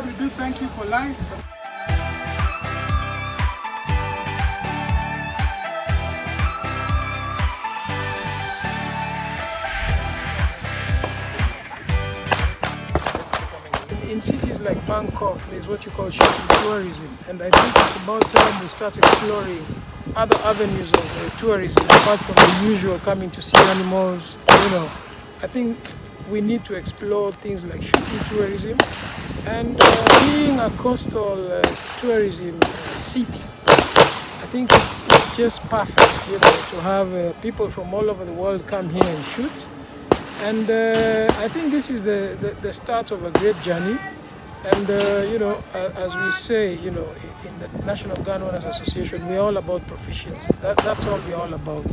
we do thank you for life. In cities like Bangkok, there's what you call shooting tourism, and I think it's about time we start exploring other avenues of tourism apart from the usual coming to see animals. I think we need to explore things like shooting tourism and being a coastal tourism city. I think it's just perfect, to have people from all over the world come here and shoot. And I think this is the start of a great journey. And, as we say, in the National Gun Owners Association, we're all about proficiency. That's all we're all about.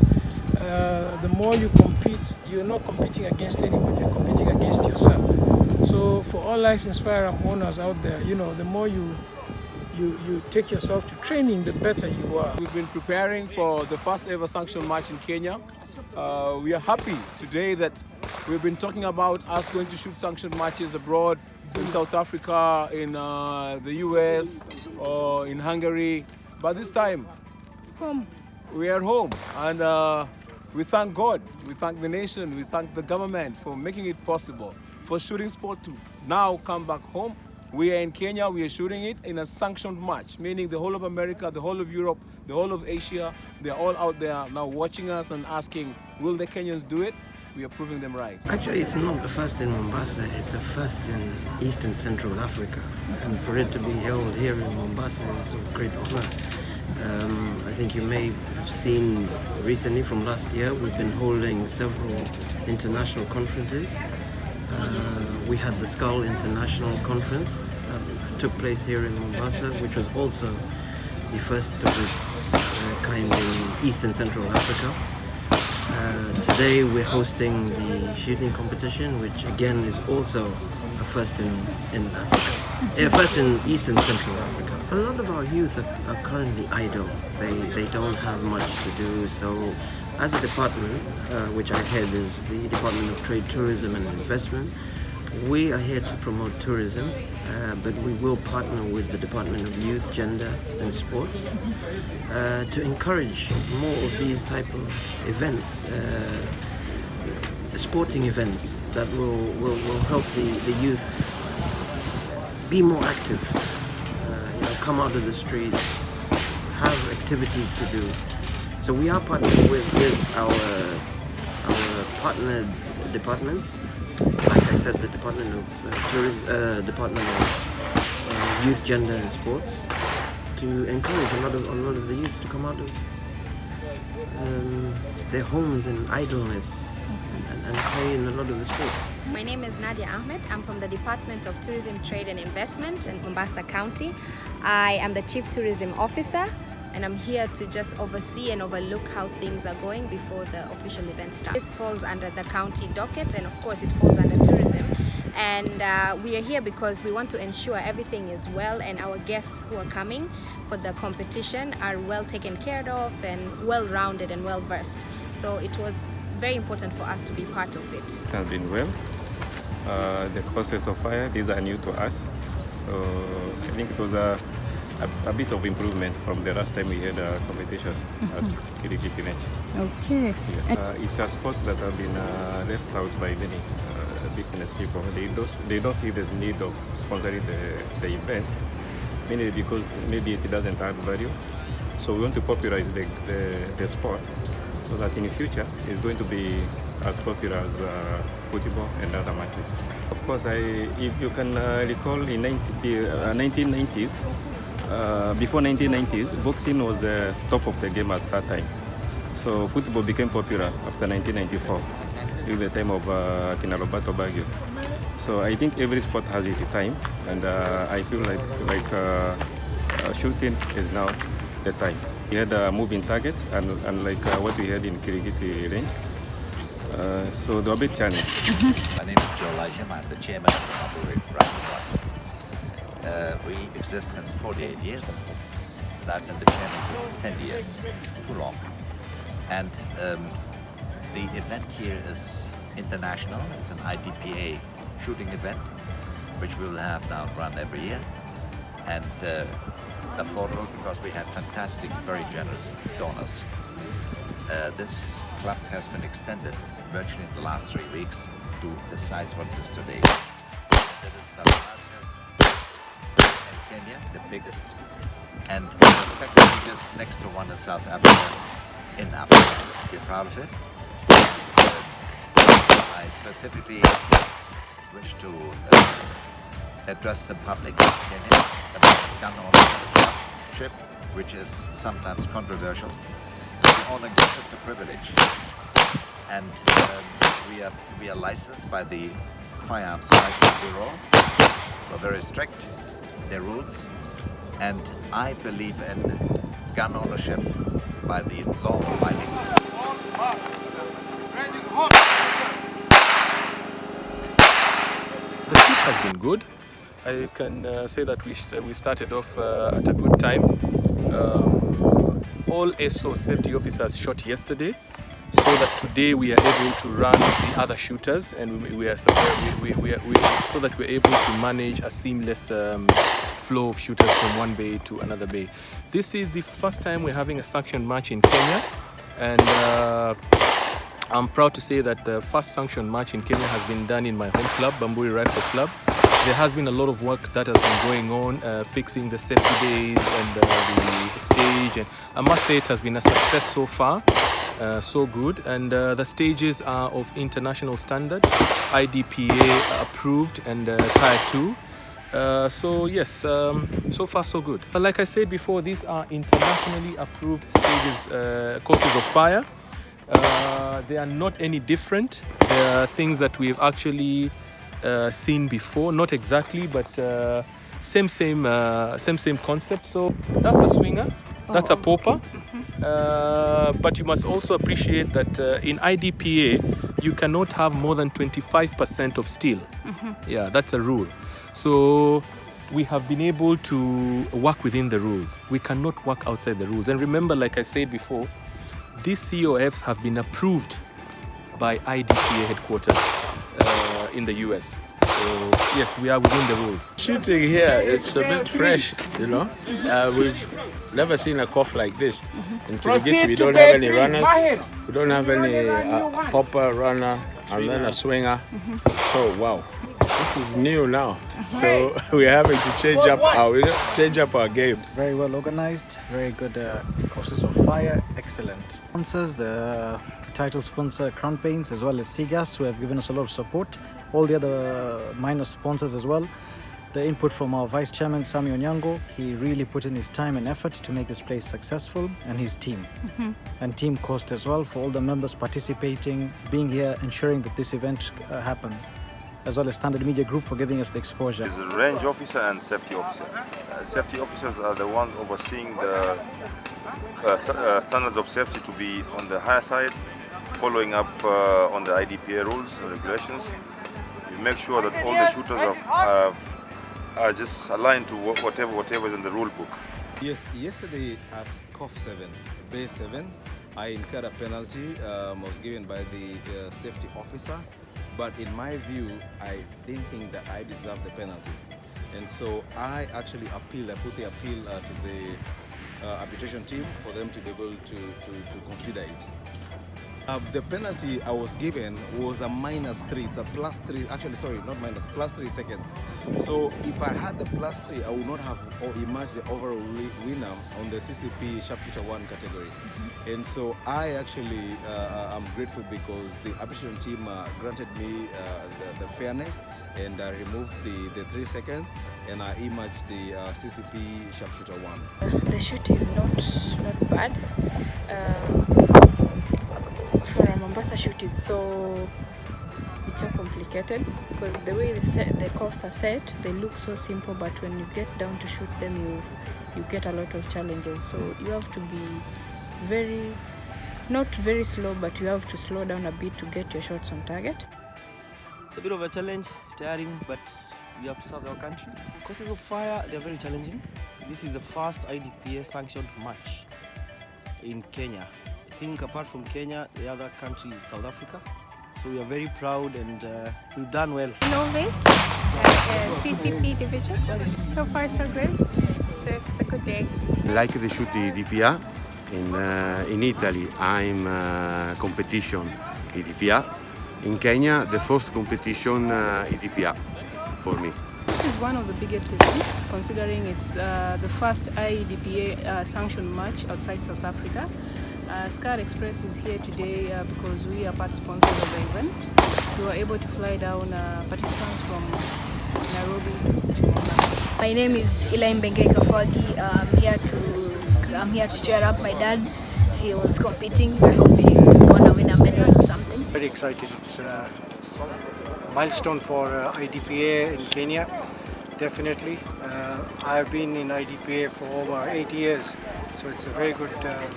The more you compete, you're not competing against anyone, you're competing against yourself. So for all licensed firearm owners out there, the more you take yourself to training, the better you are. We've been preparing for the first ever sanctioned match in Kenya. We are happy today that we've been talking about us going to shoot sanctioned matches abroad, in South Africa, in the US, or in Hungary. But this time, we are home. And we thank God, we thank the nation, we thank the government for making it possible for shooting sport to now come back home. We are in Kenya, we are shooting it in a sanctioned match, meaning the whole of America, the whole of Europe, the whole of Asia, they're all out there now watching us and asking, will the Kenyans do it? We are proving them right. Actually, it's not the first in Mombasa, it's a first in East and Central Africa. And for it to be held here in Mombasa is of great honor. I think you may have seen recently from last year, we've been holding several international conferences. We had the Skull International Conference that took place here in Mombasa, which was also the first of its kind in East and Central Africa. Today we're hosting the shooting competition, which again is also a first in Africa, first in East and Central Africa. A lot of our youth are currently idle. They don't have much to do. So as a department, which I head is the Department of Trade, Tourism and Investment, we are here to promote tourism, but we will partner with the Department of Youth, Gender and Sports to encourage more of these type of events, sporting events that will help the youth be more active, come out of the streets, have activities to do. So we are partnering with our partner departments. Like I said, the Department of Tourism, Department of Youth, Gender and Sports, to encourage a lot of the youth to come out of their homes and idleness and play in a lot of the sports. My name is Nadia Ahmed. I'm from the Department of Tourism, Trade and Investment in Mombasa County. I am the Chief Tourism Officer, and I'm here to just oversee and overlook how things are going before the official event starts. This falls under the county docket, and of course it falls under tourism. And we are here because we want to ensure everything is well and our guests who are coming for the competition are well taken care of and well-rounded and well-versed. So it was very important for us to be part of it. It has been well. The causes of fire, these are new to us. So I think it was a bit of improvement from the last time we had a competition at Kirikiti Ranch. Okay. Yeah. It's a sport that has been left out by many business people. They don't see the need of sponsoring the event, mainly because maybe it doesn't add value. So we want to popularize the sport so that in the future it's going to be as popular as football and other matches. Of course, if you can recall in 1990s, before 1990s, boxing was the top of the game at that time. So football became popular after 1994, during the time of Kina Roberto Baggio. So I think every sport has its time, and I feel like shooting is now the time. We had a moving target, and like what we had in Kirikiti Range. So there were a big challenge. My name is Joe Lajim. I'm the chairman of the Bamburi Rifle Club. We exist since 48 years, and I've been the chairman since 10 years. Too long. And the event here is international. It's an IDPA shooting event. which we will have now run every year, and affordable because we had fantastic, very generous donors. This club has been extended virtually in the last 3 weeks to the size what it is today. That is the largest in Kenya, the biggest, and the second biggest next to one in South Africa, in Africa. We're proud of it. I specifically wish to address the public in Kenya about gun ownership, which is sometimes controversial. The owner gives us a privilege, and we are licensed by the Firearms License Bureau. We're very strict, the rules, and I believe in gun ownership by the law-abiding. The shoot has been good. I can say that we started off at a good time. All SO safety officers shot yesterday, so that today we are able to run the other shooters, and so that we're able to manage a seamless flow of shooters from one bay to another bay. This is the first time we're having a sanctioned match in Kenya, and I'm proud to say that the first sanctioned match in Kenya has been done in my home club, Bamburi Rifle Club. There has been a lot of work that has been going on, fixing the safety bays and the stage, and I must say it has been a success so far. So good, and the stages are of international standard, IDPA approved, and Tier 2. So yes, so far so good. Like I said before, these are internationally approved stages, courses of fire. They are not any different. They are things that we've actually seen before, not exactly, but same concept. So that's a swinger, that's a popper. But you must also appreciate that in IDPA you cannot have more than 25% of steel. Yeah, that's a rule. So we have been able to work within the rules. We cannot work outside the rules. And remember, like I said before, these COFs have been approved by IDPA headquarters in the US. So yes, we are within the rules. Shooting here, it's a bit fresh, you know. We've never seen a cough like this. In Kirigiti, we don't have any runners. We don't have any popper, runner, and then a swinger. So wow, this is new now. So we're having to change up our game. Very well organized, very good courses of fire, excellent. Sponsors, the title sponsor Crown Paints, as well as Seagas, who have given us a lot of support. All the other minor sponsors as well. The input from our Vice Chairman, Sami Onyango, he really put in his time and effort to make this place successful, and his team. And team cost as well for all the members participating, being here, ensuring that this event happens, as well as Standard Media Group for giving us the exposure. There's a range officer and safety officer. Safety officers are the ones overseeing the standards of safety to be on the higher side, following up on the IDPA rules and regulations. We make sure that all the shooters are just aligned to whatever is in the rule book. Yes, yesterday at COF 7, Bay 7, I incurred a penalty, was given by the safety officer, but in my view, I didn't think that I deserved the penalty. And so I actually appealed, I put the appeal to the arbitration team for them to be able to consider it. The penalty I was given was a -3, it's a +3, actually sorry, not minus, +3 seconds. So if I had the +3, I would not have emerged the overall winner on the CCP Sharpshooter 1 category. And so I actually am grateful because the arbitration team granted me the fairness, and I removed the 3 seconds, and I emerged the CCP Sharpshooter 1. The shoot is not bad. For a Mombasa shoot, it's so complicated because the way the cuffs are set, they look so simple, but when you get down to shoot them, you get a lot of challenges. So you have to be not very slow, but you have to slow down a bit to get your shots on target. It's a bit of a challenge, tiring, but we have to serve our country. Courses of fire, they're very challenging. This is the first IDPA sanctioned match in Kenya. I think apart from Kenya, the other country is South Africa. So we are very proud, and we've done well. Novice, CCP division. So far, so great. So it's a good day. Like the shoot IDPA in Italy, I'm competition IDPA. In Kenya, the first competition IDPA for me. This is one of the biggest events, considering it's the first IDPA sanctioned match outside South Africa. Scar Express is here today because we are part sponsors of the event. We were able to fly down participants from Nairobi to Mombasa. My name is Elaine Kafwagi. I'm here to cheer up my dad. He was competing. I hope he's gonna win a medal or something. Very excited. It's a milestone for IDPA in Kenya. Definitely. I've been in IDPA for over 8 years, so it's a very good,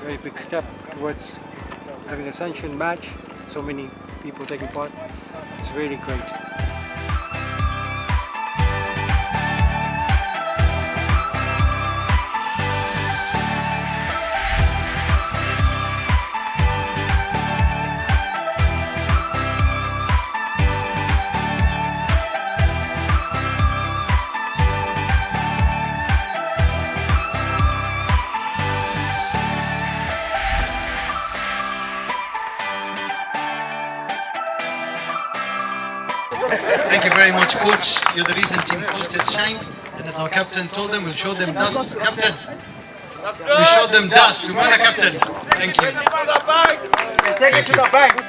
very big step towards having a sanctioned match. So many people taking part. It's really great. Thank you very much, Coach. You're the reason Team Coast has shined. And as our captain told them, we'll show them dust. Captain, we showed them dust. Remember, Captain. Thank you. Take it to the bank.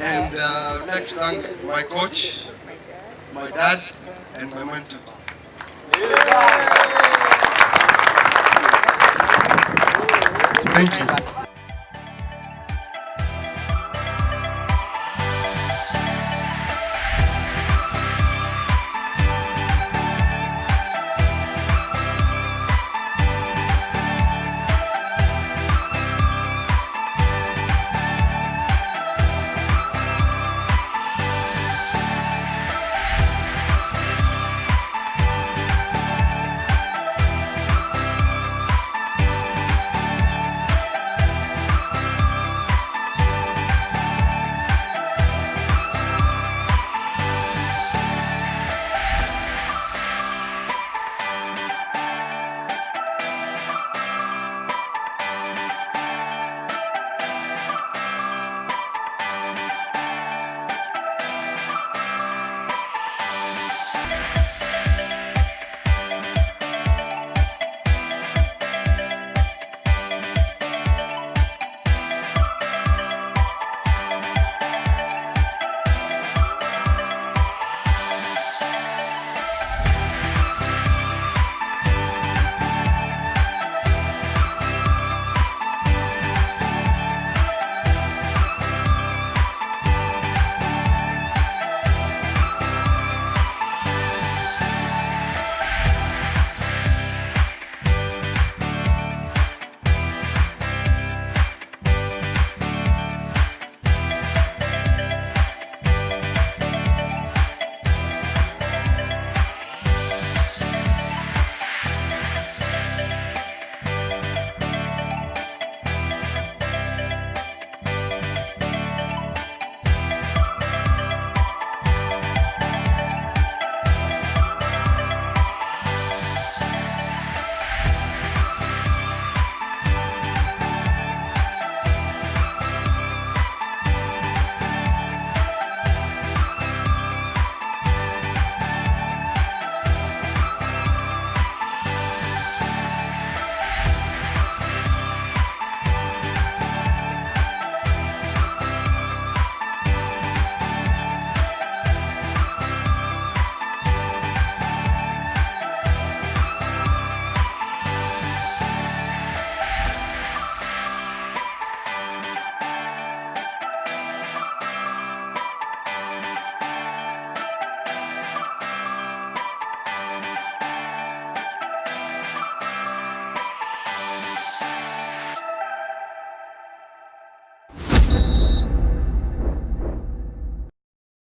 And I'd like to thank my coach, my dad, and my mentor. Thank you.